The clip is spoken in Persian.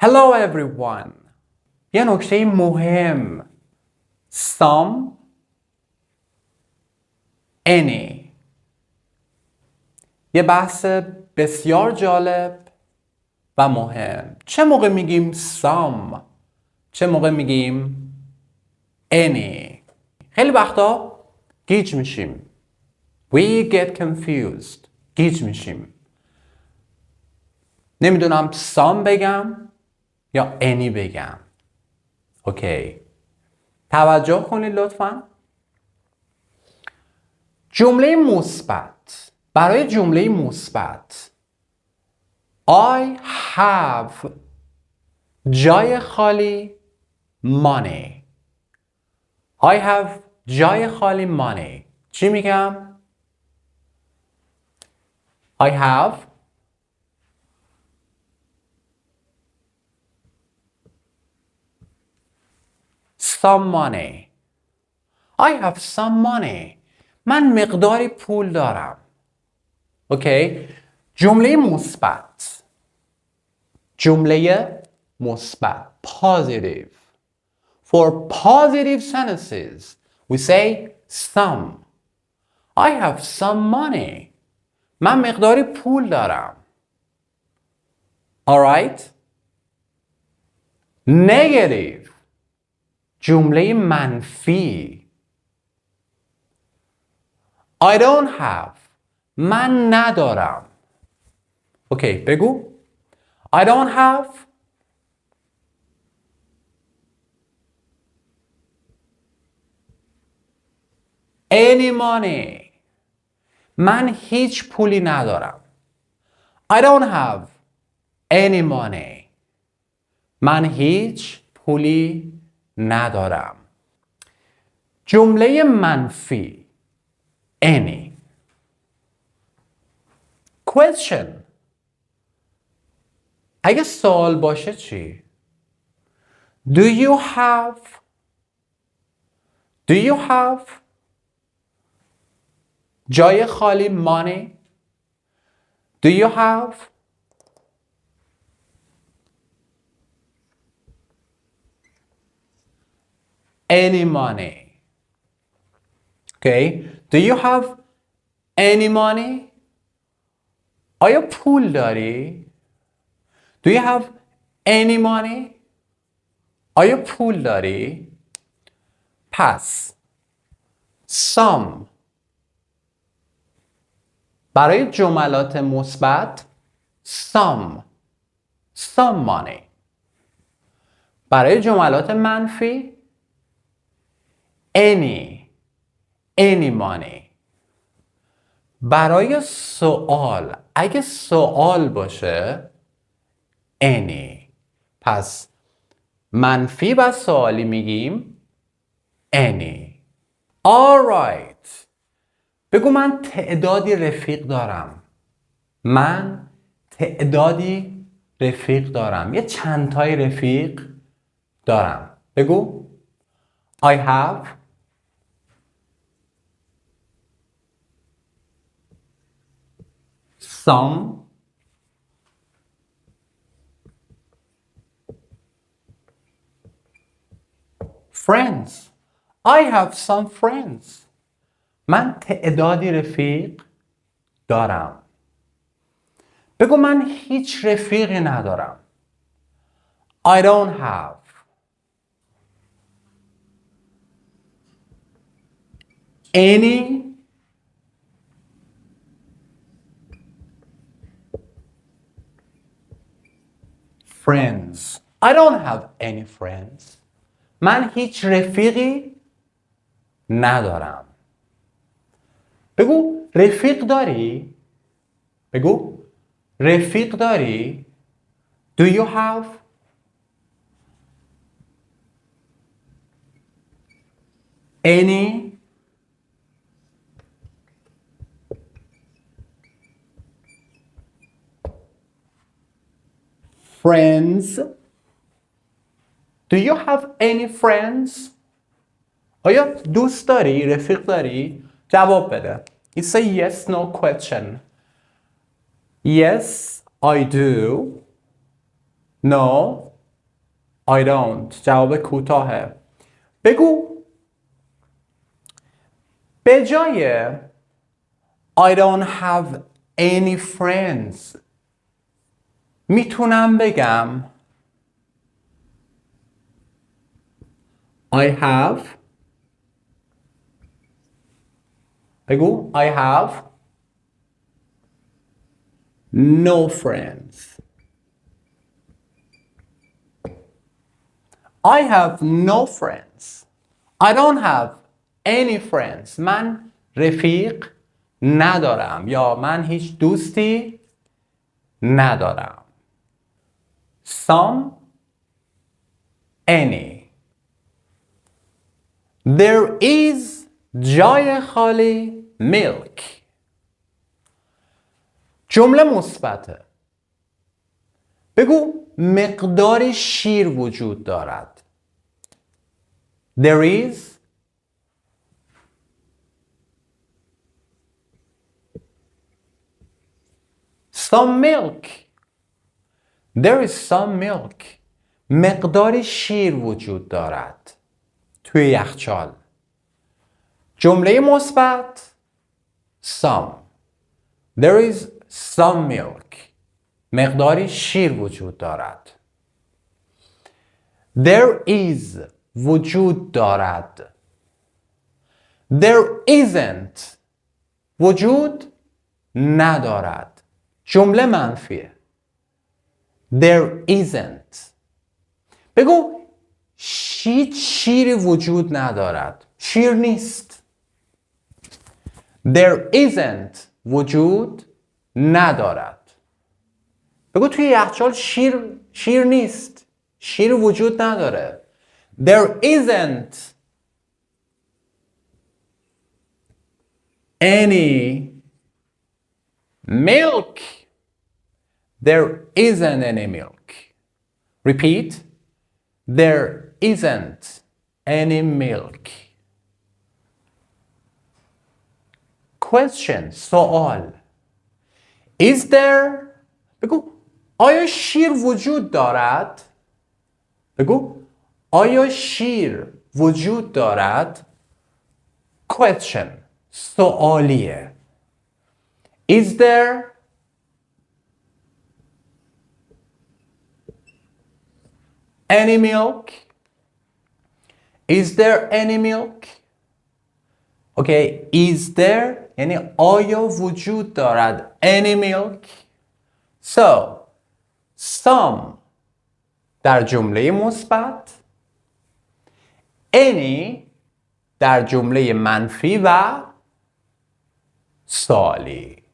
Hello everyone. یه نکته مهم. Some, any. یه بحث بسیار جالب و مهم. چه موقع میگیم some؟ چه موقع میگیم any؟ خیلی وقتا گیج میشیم. We get confused. گیج میشیم. نمیدونم some بگم یا any بگم. اوکی. توجه کنید لطفاً. جمله مثبت. برای جمله مثبت I have جای خالی money. I have جای خالی money. چی میگم؟ I have some money. I have some money. من مقداری پول دارم. اوکی؟ جمله مثبت. جمله مثبت. Positive. For positive sentences, we say some. I have some money. من مقداری پول دارم. Alright? Negative. جمله منفی. I don't have. من ندارم. اوکی بگو. I don't have any money. من هیچ پولی ندارم. I don't have any money. من هیچ پولی ندارم. جمله منفی. any. Question. اگه سوال باشه چی؟ Do you have جای خالی money? Do you have any money? Okay. Do you have any money? آیا پول داری؟ Do you have any money? آیا پول داری؟ پس some برای جملات مثبت some money. برای جملات منفی any money. برای سوال اگه سوال باشه any. پس منفی و سوالی میگیم any. Alright. بگو من تعدادی رفیق دارم. من تعدادی رفیق دارم. یه چند تای رفیق دارم. بگو I have some friends. I have some friends. من تعدادی رفیق دارم. بگو من هیچ رفیقی ندارم. I don't have any friends. I don't have any friends. من هیچ رفیقی ندارم. بگو رفیق داری؟ بگو رفیق داری؟ Do you have any friends? Do you have any friends? آیا دوست داری؟ رفیق داری؟ جواب بده. It's a yes no question. Yes, I do. No, I don't. جواب کوتاهه. بگو به جای I don't have any friends میتونم بگم I have. بگو I have no friends. I have no friends. I don't have any friends. من رفیق ندارم یا من هیچ دوستی ندارم. Some, any. There is جای خالی milk. جمله مثبته. بگو مقداری شیر وجود دارد. There is some milk. There is some milk. مقداری شیر وجود دارد توی یخچال. جمله مثبت some. There is some milk. مقداری شیر وجود دارد. There is وجود دارد. There isn't وجود ندارد. جمله منفیه. There isn't. بگو هیچ شیری وجود ندارد. شیر نیست. There isn't وجود ندارد. بگو توی یخچال شیر نیست. شیر وجود نداره. There isn't any milk. There isn't any milk. Repeat. There isn't any milk. Question. سوال. Is there. بگو آیا شیر وجود دارد؟ بگو آیا شیر وجود دارد؟ Question. سوالیه. Is there any milk? Is there any milk? Okay, is there یعنی آیا وجود دارد any milk? So, some در جمله مثبت، any در جمله منفی و سوالی.